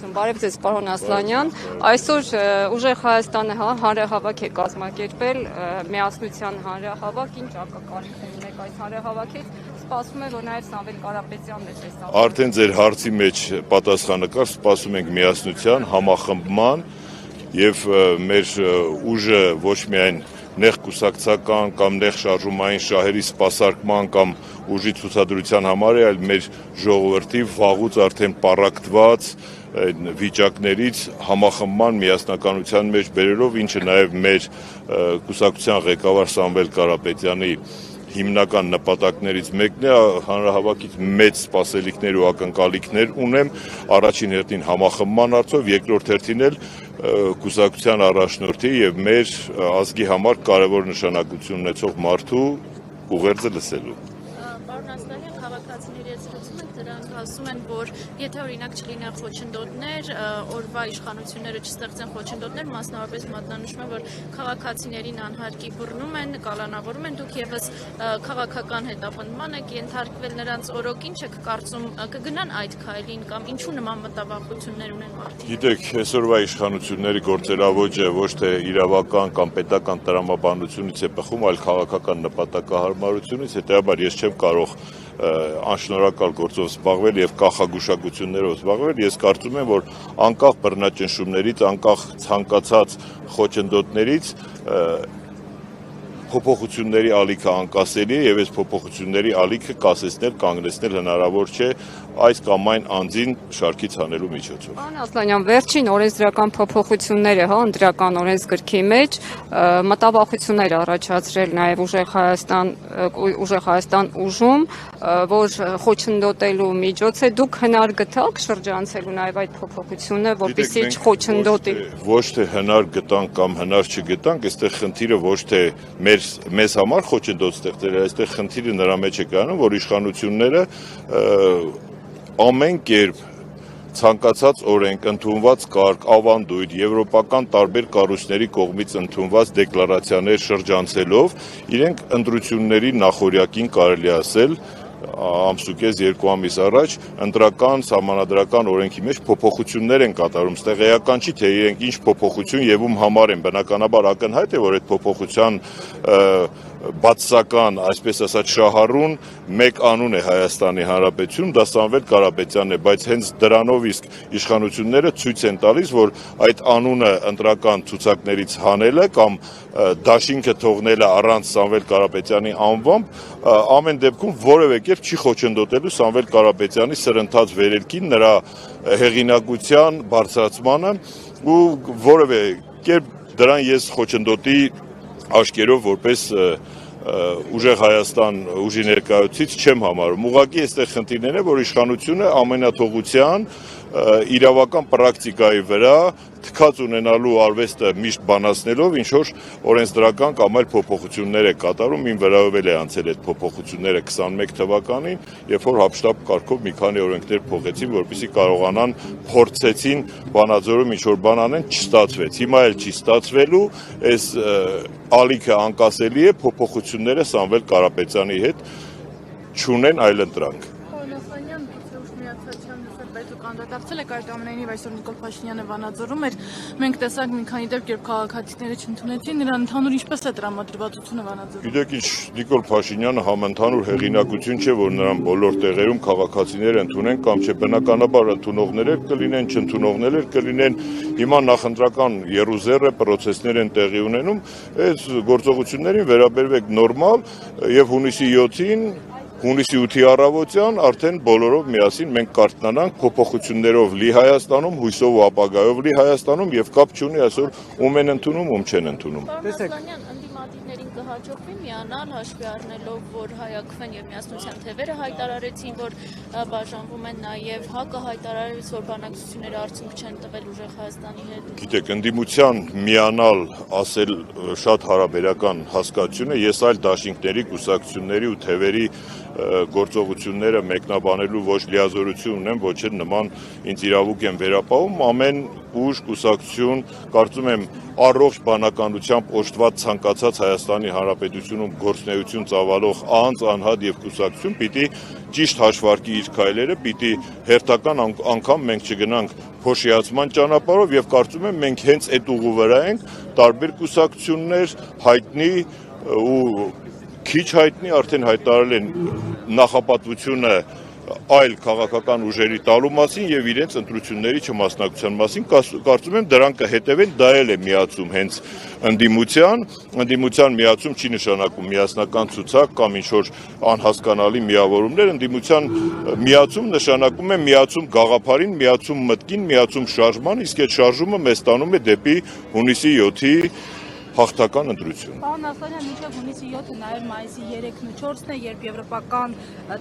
Շնորհակալություն, բարև ձեզ պարոն Ասլանյան, այսօր ուժեղ Հայաստանը հանրահավաք է կազմակերպել, միասնության հանրահավաք, ինչ ակակալիք ունեք այս հանրահավաքից, սպասում է, որ նաև Սամվել Կարապետյանն է տեսավ։ Արդեն ձեր հարցի մեջ պատասխանը կար, սպասում ենք միասնության, համախմբման եւ մեր ուժը ոչ միայն նեղ կուսակցական կամ նեղ շարժումային շահերի սպասարկման կամ ուժի ցուցադրության համար է, այլ մեր ժողովրդի վաղուց արդեն պառակտված վիճակներից համախմբման միասնականության մեջ բերելով, ինչը նաև մեր կուսակցության ղեկավար Սամվել Կարապետյանի հիմնական նպատակներից մեկն է, հանրահավաքից մեծ սպասելիքներ ու ակնկալիքներ ունեմ, առաջին հերթին համախմբման հարցով, երկրորդ հերթին էլ կուսակցության առաջնորդի եւ մեր ազգի համար կարևոր նշանակություն ունեցող մարդու ուղերձը լսելու։ Պարոն Ասլանյան, քաղաքացիների հետ զրուցում ենք, դրանք ասում են, որ եթե օրինակ չլինեն խոչընդոտներ, օրվա իշխանությունները չստեղծեն խոչընդոտներ, մասնավորապես մատնանշում է, որ քաղաքացիներին անհարկի բռնում են, կալանավորում են, դուք եւս քաղաքական հետապնդման եք ենթարկվել նրանց օրոք, ինչ եք կարծում, կգնան այդ քայլին կամ ինչու նման մտավախություններ ունեն մարդիկ։ Գիտեք, այսօրվա իշխանությունների գործելավոճը ոչ թե իրավական կամ պետական տրամաբանությունից է բխում, այլ քաղաքական նպատակահարմարությունից, հետեւաբար ես չեմ կարող անշնորհակալ գործով զբաղվել եւ կախագուշակություններով զբաղվել, ես կարծում եմ, որ անկախ բռնաճնշումներից, անկախ ցանկացած խոչընդոտներից փոփոխությունների ալիքը անկասելի է եւ այս փոփոխությունների ալիքը կասեցնել, կանգնեցնել հնարավոր չէ այս կամ այն անձին շարքից հանելու միջոցով։ Պարոն Ասլանյան, վերջին օրենսդրական փոփոխությունները, ընտրական օրենսգրքի մեջ մտավախություններ առաջացրել նաև ուժեղ Հայաստան ուժում, որ խոչընդոտելու միջոց է, դուք հնար գտաք շրջանցելու նաև այդ փոփոխությունը, որպեսզի չխոչընդոտի։ Ոչ թե հնար գտանք կամ հնար չգտանք, այստեղ խնդիրը ոչ թե մեզ համար խոչընդոտ ստեղծել, այստեղ խնդիրը նրա մեջ է կայանում, որ իշխանությունները ամեն կերպ ցանկացած օրենք, ընդունված կարգ, ավանդույթ, եվրոպական տարբեր կառույցների կողմից ընդունված դեկլարացիաներ շրջանցելով, իրենք ընտրությունների նախօրյակին կարելի ասել ամսուկես 2 ամիս առաջ ընտրական սահմանադրական օրենքի մեջ փոփոխություններ են կատարում, ստեղ էական չի, թե իրենք ինչ փոփոխություն եւ ում համար են, բնականաբար ակնհայտ է, որ այդ փոփոխության բացասական, այսպես ասած, շահառուն մեկ անուն է Հայաստանի Հանրապետություն, դա Սամվել Կարապետյանն է, բայց հենց դրանով իսկ իշխանությունները ցույց են տալիս, որ այդ անունը ընտրական ցուցակներից հանելը կամ դաշինքը թողնելը առանց Սամվել Կարապետյանի անվամբ ամեն դեպքում որևէ կերպ չի խոչընդոտելու Սամվել Կարապետյանի սրընթաց վերելքին, նրա հեղինակության բարձրացմանը ու որևէ կերպ դրան ես խոչընդոտի աշկերով որպես ուժեղ Հայաստան ուժի ներկայացուցիչ չեմ համարում։ Ուղղակի այստեղ խնդիրն է, որ իշխանությունը ամենաթողության իրավական պրակտիկայի վրա թքած ունենալու արվեստը միշտ բանացնելով ինչ որ օրենսդրական կամ այլ փոփոխություններ է կատարում, ին վերաբերել է անցել այդ փոփոխությունները 21 թվականին, երբ որ հապշտապ կարգով մի քանի օրենքներ փոխեցին, որպեսզի կարողանան փորձեցին բանաձորում ինչ որ բան անեն, չստացվեց։ Հիմա էլ չի ստացվելու, այս ալիքը անկասելի է, փոփոխությունները Սամվել Կարապետյանի հետ չունեն այլընտրանք։ Անդրադարձել եք այդ ամենայնիվ այսօր Նիկոլ Փաշինյանը Վանաձորում էր, մենք տեսանք մի քանի դեպք, երբ քաղաքացիները չընդունեցին, նրան ընդհանուր ինչպես է տրամադրվածությունը Վանաձորում։ Գիտեք ինչ, Նիկոլ Փաշինյանը համընդհանուր հեղինակություն չէ, որ նրան բոլոր տեղերում քաղաքացիները ընդունեն կամ չէ, բնականաբար ընդունողներ կլինեն, չընդունողներ կլինեն, հիմա նախընտրական եռուզեռը պրոցեսներ են տեղի ունենում, այս գործողություններին վերաբերվեք նորմալ եւ հունիսի 7-ին Հունիսի 8-ի առավոտյան արդեն բոլորով միասին մենք կարողանանք փոփոխություններով լի Հայաստանում, հույսով ու ապագայով լի Հայաստանում եւ կապ չունի այսօր ում են ընդունում, ում չեն ընդունում։ Ասլանյան, ընդդիմադիրներին կհաջողվի միանալ հաշվի առնելով, որ հայակվեն եւ միասնության թևերը հայտարարեցին, որ բաժանվում են նաեւ ՀԱԿ-ը հայտարարեց, որ բանակցությունները արդյունք չեն տվել ուժեղ Հայաստանի հետ։ Գիտեք, ընդդիմության միանալ ասել շատ հարաբերական հասկացություն է, ես այլ դաշինքների, կուսակցությունների ու թևերի գործողությունները մեկնաբանելու ոչ լիազորություն ունեմ, ոչ էլ նման ինձ իրավունք եմ վերապահում, ամեն ուժ, կուսակցություն, կարծում եմ առողջ բանականությամբ օժտված ցանկացած Հայաստանի Հանրապետությունում գործունեություն ծավալող անձ, անհատ եւ կուսակցություն պիտի ճիշտ հաշվարկի իր քայլերը, պիտի հերթական անգամ մենք չգնանք փոշիացման ճանապարհով եւ կարծում եմ մենք հենց այդ ուղու վրա ենք, տարբեր կուսակցություններ հայտնի ու քիչ հայտնի արդեն հայտարարել են նախապատվությունը այլ քաղաքական ուժերի տալու մասին եւ իրենց ընտրությունների չմասնակցության մասին, կարծում եմ դրանք կհետևեն, դա էլ է միացում հենց ընդդիմության միացում չի նշանակում միասնական ցուցակ կամ ինչ-որ անհասկանալի միավորումներ, ընդդիմության միացում նշանակում է միացում գաղափարին, միացում մտքին, միացում շարժման, իսկ այդ շարժումը մեզ տանում է դեպի հունիսի 7-ի հաղթական ընտրություն։ Պարոն Ասլանյան, մինչև հունիսի 7-ը նաև մայիսի 3-ն ու 4-ն է, երբ եվրոպական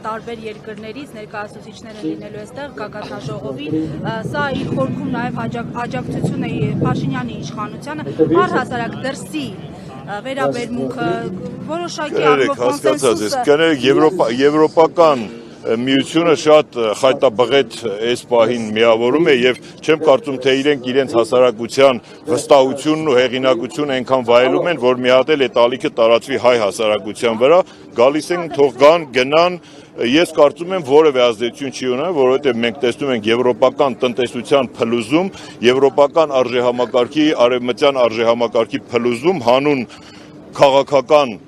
տարբեր երկրներից ներկայացուցիչները լինելու այստեղ գագաթնաժողովի, սա իր խորքում նաև աջակցություն է Փաշինյանի իշխանությանը, առհասարակ դրսի վերաբերմունքը որոշակի առումով կոնսենսուսը եվրոպական միությունը շատ խայտաբղետ այս պահին միավորում է եւ չեմ կարծում թե իրենց հասարակության վստահությունն ու հեղինակությունը այնքան վայելում են, որ մի հատ էլ այդ ալիքը տարածվի հայ հասարակության վրա, գալիս են թող գան, գնան, ես կարծում եմ որևէ ազդեցություն չի ունենա, որովհետեւ մենք տեսնում ենք եվրոպական տնտեսության փլուզում, եվրոպական արժեհամակարգի, արևմտյան արժեհամակարգի փլուզում հանուն քաղաքական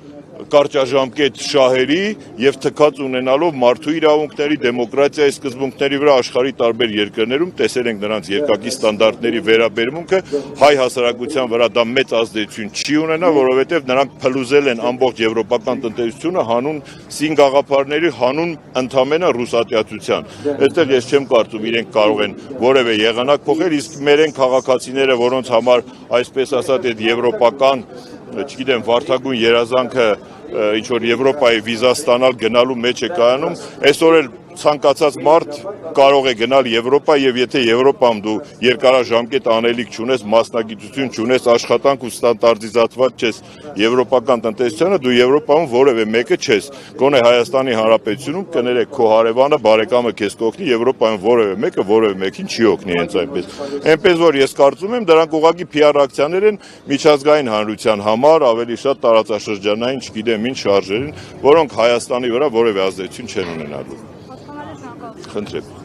կարճաժամկետ շահերի եւ թքած ունենալով մարդու իրավունքների, դեմոկրատիայի սկզբունքների վրա աշխարհի տարբեր երկրներում տեսել ենք նրանց երկակի ստանդարտների վերաբերմունքը, հայ հասարակության վրա դա մեծ ազդեցություն չի ունենա, որովհետեւ նրանք փլուզել են ամբողջ եվրոպական տնտեսությունը հանուն սին գաղափարների, հանուն ընդամենը ռուսատիացության։ Այստեղ ես չեմ կարծում իրենք կարող են որևէ եղանակ փոխել, իսկ մերեն քաղաքացիները, որոնց համար այսպես ասած այդ եվրոպական չգիտեմ, վարդագույն երազանքը ինչ որ Եվրոպայի վիզա ստանալ գնալու մեջ է կայանում, այսօր էլ ցանկացած մարդ կարող է գնալ Եվրոպա եւ եթե Եվրոպայում դու երկարաժամկետ անելիք չունես, մասնագիտություն չունես, աշխատանք ու ստանդարտիզացված չես եվրոպական տնտեսությանը, դու Եվրոպայում որևէ մեկը չես։ Գոնե Հայաստանի Հանրապետությունում կներեք քո հարևանը, բարեկամը քեզ կօգնի, Եվրոպայում որևէ մեկը որևէ մեկին չի օգնի հենց այնպես։ Այնպես որ ես կարծում եմ դրանք ուղղակի PR ակցիաներ են միջազգային հանրության համար, ավելի շատ տարածաշրջանային, չգիտեմ ինչ շարժեր են, որոնք Հայաստանի վրա որևէ ազդեցություն չեն ունենալու։ Խնդրեմ։